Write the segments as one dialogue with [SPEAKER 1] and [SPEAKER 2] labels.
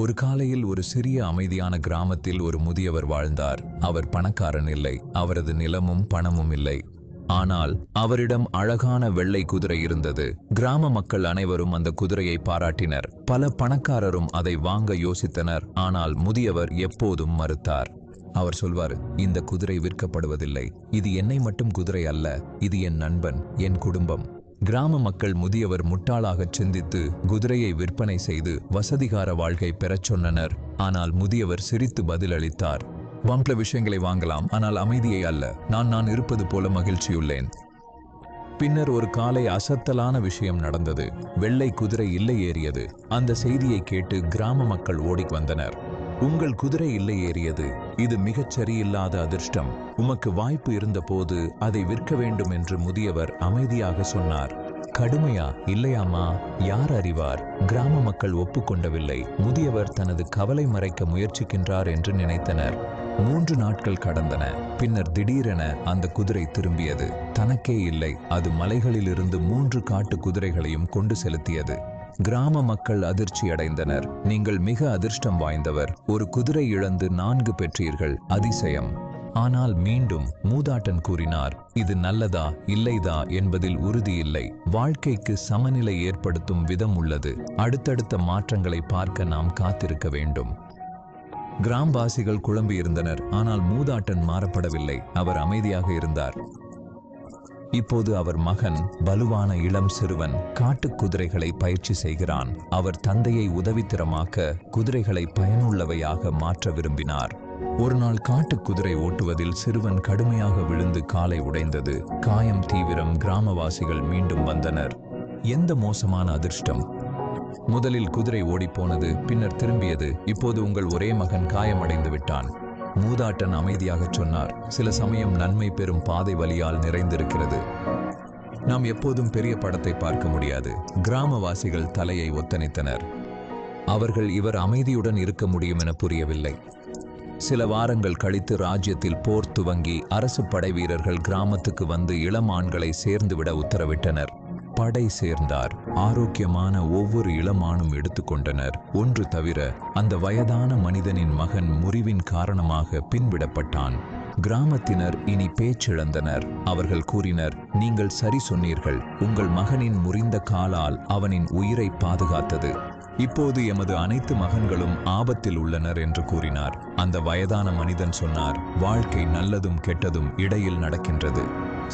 [SPEAKER 1] ஒரு காலையில் ஒரு சிறிய அமைதியான கிராமத்தில் ஒரு முதியவர் வாழ்ந்தார். அவர் பணக்காரன் இல்லை, அவரது நிலமும் பணமும் இல்லை. ஆனால் அவரிடம் அழகான வெள்ளை குதிரை இருந்தது. கிராம மக்கள் அனைவரும் அந்த குதிரையை பாராட்டினர். பல பணக்காரரும் அதை வாங்க யோசித்தனர். ஆனால் முதியவர் எப்போதும் மறுத்தார். அவர் சொல்வார், இந்த குதிரை விற்கப்படுவதில்லை. இது என்னை மட்டும் குதிரை அல்ல, இது என் நண்பன், என் குடும்பம். கிராம மக்கள் முதியவர் முட்டாளாக சிந்தித்து குதிரையை விற்பனை செய்து வசதிகார வாழ்க்கை பெறச் சொன்னனர். ஆனால் முதியவர் சிரித்து பதிலளித்தார், வாங்கிய விஷயங்களை வாங்கலாம், ஆனால் அமைதியை அல்ல. நான் இருப்பது போல மகிழ்ச்சியுள்ளேன். பின்னர் ஒரு காலை அசத்தலான விஷயம் நடந்தது. வெள்ளை குதிரை இல்லை ஏறியது. அந்த செய்தியை கேட்டு கிராம மக்கள் ஓடி வந்தனர். உங்கள் குதிரை இல்லை ஏறியது, இது மிகச் சரியில்லாத அதிர்ஷ்டம். உமக்கு வாய்ப்பு இருந்த போது அதை விற்க வேண்டும் என்று முதியவர் அமைதியாக சொன்னார். கடுமையா? இல்லையாமா? யார் அறிவார்? கிராம மக்கள் ஒப்புக்கொண்டவில்லை. முதியவர் தனது கவலை மறைக்க முயற்சிக்கின்றார் என்று நினைத்தனர். 3 நாட்கள் கடந்தன. பின்னர் திடீரென அந்த குதிரை திரும்பியது. தனக்கே இல்லை, அது மலைகளிலிருந்து 3 காட்டு குதிரைகளையும் கொண்டு செலுத்தியது. கிராம மக்கள் அதிர்ச்சி அடைந்தனர். நீங்கள் மிக அதிர்ஷ்டம் வாய்ந்தவர், ஒரு குதிரை இழந்து 4 பெற்றீர்கள், அதிசயம். ஆனால் மீண்டும் மூதாட்டன் கூறினார், இது நல்லதா இல்லைதா என்பதில் உறுதியில்லை. வாழ்க்கைக்கு சமநிலை ஏற்படுத்தும் விதம் உள்ளது. அடுத்தடுத்த மாற்றங்களை பார்க்க நாம் காத்திருக்க வேண்டும். கிராமவாசிகள் குழம்பியிருந்தனர். ஆனால் மூதாட்டன் மாறப்படவில்லை. அவர் அமைதியாக இருந்தார். இப்போது அவர் மகன், வலுவான இளம் சிறுவன், காட்டுக் குதிரைகளை பயிற்சி செய்கிறான். அவர் தந்தையை உதவித்திரமாக்க குதிரைகளை பயனுள்ளவையாக மாற்ற விரும்பினார். ஒரு நாள் காட்டுக் குதிரை ஓட்டுவதில் சிறுவன் கடுமையாக விழுந்து காலை உடைந்தது. காயம் தீவிரம். கிராமவாசிகள் மீண்டும் வந்தனர். எந்த மோசமான அதிர்ஷ்டம்! முதலில் குதிரை ஓடிப்போனது, பின்னர் திரும்பியது. இப்போது உங்கள் ஒரே மகன் காயமடைந்து விட்டான். மூதாட்டன் அமைதியாக சொன்னார், சில சமயம் நன்மை பெறும் பாதை வலியால் நிறைந்திருக்கிறது. நாம் எப்போதும் பெரிய படத்தை பார்க்க முடியாது. கிராமவாசிகள் தலையை ஒத்தனைத்தனர். அவர்கள் இவர் அமைதியுடன் இருக்க முடியும் என புரியவில்லை. சில வாரங்கள் கழித்து ராஜ்யத்தில் போர் துவங்கி அரசு படை வீரர்கள் கிராமத்துக்கு வந்து இளம் ஆண்களை சேர்ந்துவிட உத்தரவிட்டனர். படை சேர்ந்தார். ஆரோக்கியமான ஒவ்வொரு இளமானும் எடுத்துக்கொண்டனர். ஒன்று தவிர, அந்த வயதான மனிதனின் மகன் முறிவின் காரணமாக பின்விடப்பட்டான். கிராமத்தினர் இனி பேச்சிழந்தனர். அவர்கள் கூறினர், நீங்கள் சரி சொன்னீர்கள். உங்கள் மகனின் முறிந்த காலால் அவனின் உயிரை பாதுகாத்தது. இப்போது எமது அனைத்து மகன்களும் ஆபத்தில் உள்ளனர் என்று கூறினார். அந்த வயதான மனிதன் சொன்னார், வாழ்க்கை நல்லதும் கெட்டதும் இடையில் நடக்கின்றது.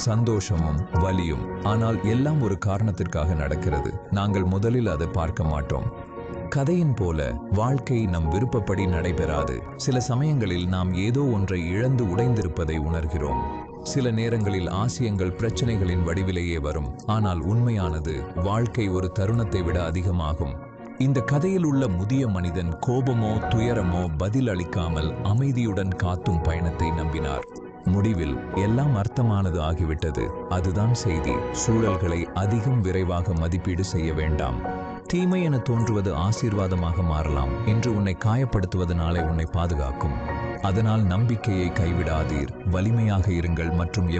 [SPEAKER 1] சந்தோஷமும் வலியும். ஆனால் எல்லாம் ஒரு காரணத்திற்காக நடக்கிறது. நாங்கள் முதலில் அதை பார்க்க மாட்டோம். கதையின் போல வாழ்க்கை நம் விருப்பப்படி நடைபெறாது. சில சமயங்களில் நாம் ஏதோ ஒன்றை இழந்து உடைந்திருப்பதை உணர்கிறோம். சில நேரங்களில் ஆசியங்கள் பிரச்சனைகளின் வடிவிலேயே வரும். ஆனால் உண்மையானது, வாழ்க்கை ஒரு தருணத்தை விட அதிகமாகும். இந்த கதையில் உள்ள முதிய மனிதன் கோபமோ துயரமோ பதில் அளிக்காமல் அமைதியுடன் காத்தும் பயணத்தை நம்பினார். முடிவில் எல்லாம் அர்த்தமானது ஆகிவிட்டது. அதுதான் செய்தி. சூழல்களை அதிகம் விரைவாக மதிப்பீடு செய்ய வேண்டாம். தீமை என தோன்றுவது ஆசீர்வாதமாக மாறலாம். இன்று உன்னை காயப்படுத்துவது நாளை உன்னை பாதுகாக்கும். அதனால் நம்பிக்கையை கைவிடாதீர். வலிமையாக இருங்கள் மற்றும்